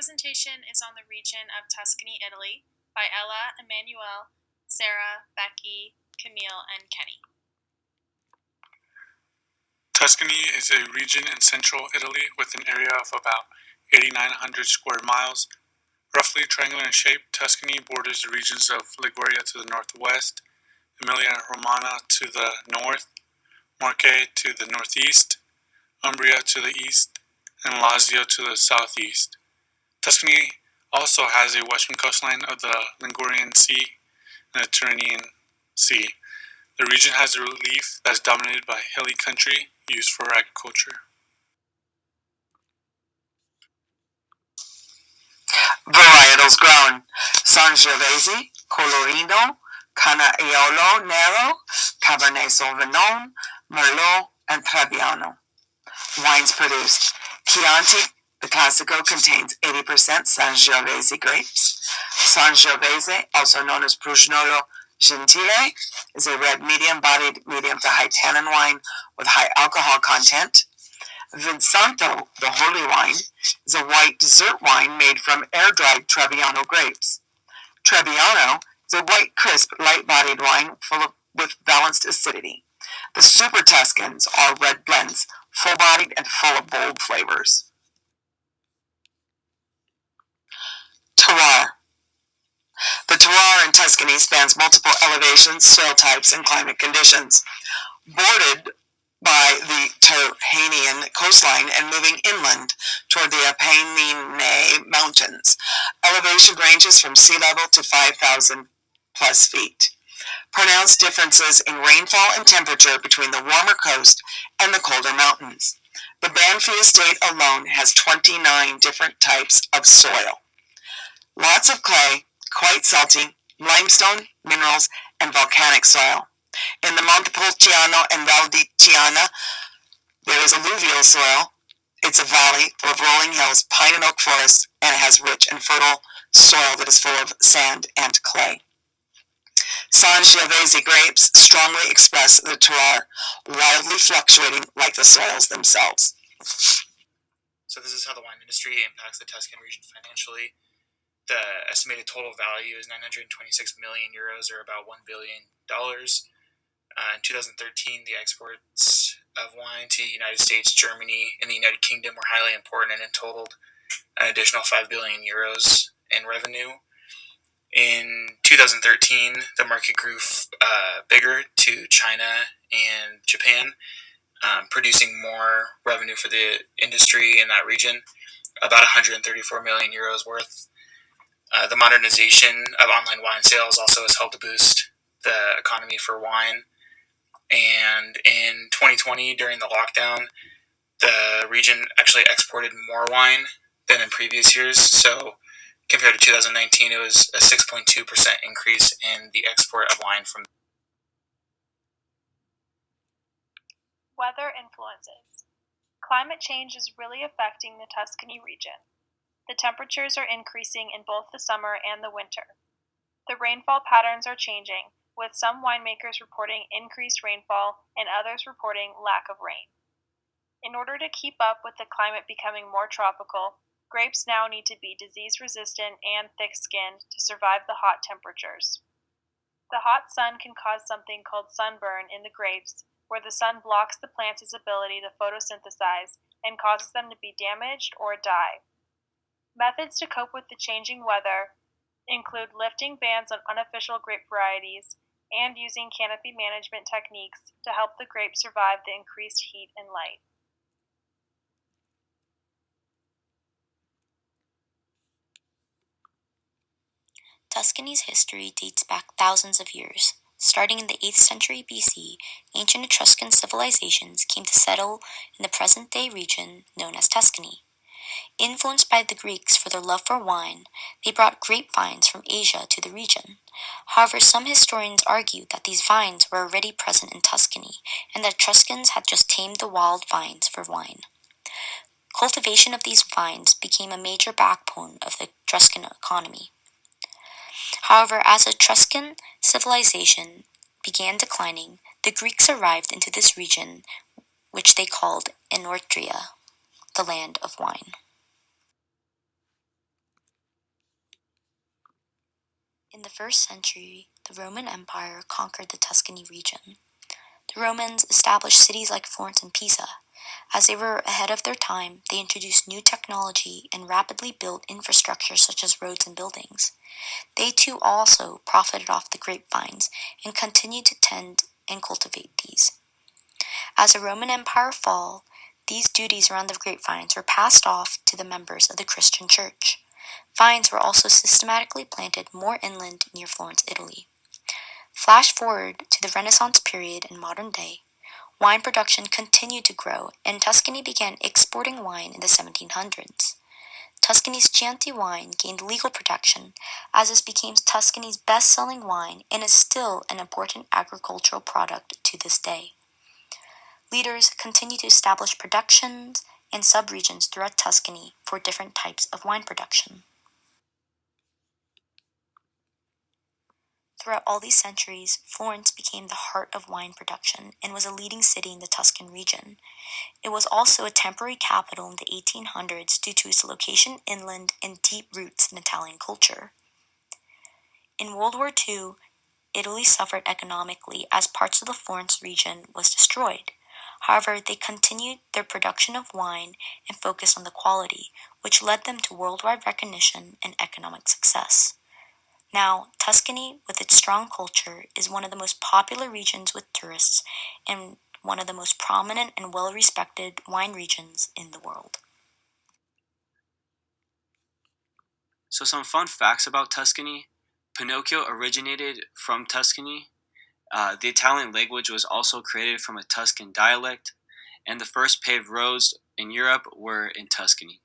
presentation is on the region of Tuscany, Italy, by Ella, Emmanuel, Sarah, Becky, Camille, and Kenny. Tuscany is a region in central Italy with an area of about 8,900 square miles. Roughly triangular in shape, Tuscany borders the regions of Liguria to the northwest, Emilia-Romagna to the north, Marche to the northeast, Umbria to the east, and Lazio to the southeast. Tuscany also has a western coastline of the Ligurian Sea and the Tyrrhenian Sea. The region has a relief that is dominated by hilly country used for agriculture. Varietals grown: Sangiovese, Colorino, Canaiolo Nero, Cabernet Sauvignon, Merlot, and Trebbiano. Wines produced: Chianti, the Classico, contains 80% Sangiovese grapes. Sangiovese, also known as Prugnolo Gentile, is a red medium-bodied, medium to high tannin wine with high alcohol content. Vinsanto, the holy wine, is a white dessert wine made from air-dried Trebbiano grapes. Trebbiano is a white, crisp, light-bodied wine with balanced acidity. The Super Tuscans are red blends, full-bodied and full of bold flavors. Terroir. The terroir in Tuscany spans multiple elevations, soil types, and climate conditions. Bordered by the Tyrrhenian coastline and moving inland toward the Apennine Mountains. Elevation ranges from sea level to 5,000 plus feet. Pronounced differences in rainfall and temperature between the warmer coast and the colder mountains. The Banfi estate alone has 29 different types of soil. Lots of clay, quite salty, limestone, minerals, and volcanic soil. In the Montepulciano and Val di Chiana, there is alluvial soil. It's a valley full of rolling hills, pine and oak forests, and it has rich and fertile soil that is full of sand and clay. Sangiovese grapes strongly express the terroir, wildly fluctuating like the soils themselves. So this is how the wine industry impacts the Tuscan region financially. The estimated total value is 926 million euros, or about $1 billion. In 2013, the exports of wine to the United States, Germany, and the United Kingdom were highly important and totaled an additional 5 billion euros in revenue. In 2013, the market grew bigger to China and Japan, producing more revenue for the industry in that region, about 134 million euros worth. The modernization of online wine sales also has helped to boost the economy for wine. And in 2020, during the lockdown, the region actually exported more wine than in previous years. So compared to 2019, it was a 6.2% increase in the export of wine from. Weather influences. Climate change is really affecting the Tuscany region. The temperatures are increasing in both the summer and the winter. The rainfall patterns are changing, with some winemakers reporting increased rainfall and others reporting lack of rain. In order to keep up with the climate becoming more tropical, grapes now need to be disease-resistant and thick-skinned to survive the hot temperatures. The hot sun can cause something called sunburn in the grapes, where the sun blocks the plant's ability to photosynthesize and causes them to be damaged or die. Methods to cope with the changing weather include lifting bans on unofficial grape varieties and using canopy management techniques to help the grapes survive the increased heat and light. Tuscany's history dates back thousands of years. Starting in the 8th century BC, ancient Etruscan civilizations came to settle in the present-day region known as Tuscany. Influenced by the Greeks for their love for wine, they brought grapevines from Asia to the region. However, some historians argue that these vines were already present in Tuscany and that Etruscans had just tamed the wild vines for wine. Cultivation of these vines became a major backbone of the Etruscan economy. However, as Etruscan civilization began declining, the Greeks arrived into this region, which they called Enortria, the land of wine. In the 1st century, the Roman Empire conquered the Tuscany region. The Romans established cities like Florence and Pisa. As they were ahead of their time, they introduced new technology and rapidly built infrastructure such as roads and buildings. They too also profited off the grapevines and continued to tend and cultivate these. As the Roman Empire fell, these duties around the grapevines were passed off to the members of the Christian Church. Vines were also systematically planted more inland near Florence, Italy. Flash forward to the Renaissance period in modern day, wine production continued to grow and Tuscany began exporting wine in the 1700s. Tuscany's Chianti wine gained legal protection as this became Tuscany's best-selling wine and is still an important agricultural product to this day. Leaders continue to establish productions and subregions throughout Tuscany for different types of wine production. Throughout all these centuries, Florence became the heart of wine production and was a leading city in the Tuscan region. It was also a temporary capital in the 1800s due to its location inland and deep roots in Italian culture. In World War II, Italy suffered economically as parts of the Florence region was destroyed. However, they continued their production of wine and focused on the quality, which led them to worldwide recognition and economic success. Now, Tuscany, with its strong culture, is one of the most popular regions with tourists and one of the most prominent and well-respected wine regions in the world. So some fun facts about Tuscany. Pinocchio originated from Tuscany. The Italian language was also created from a Tuscan dialect, and the first paved roads in Europe were in Tuscany.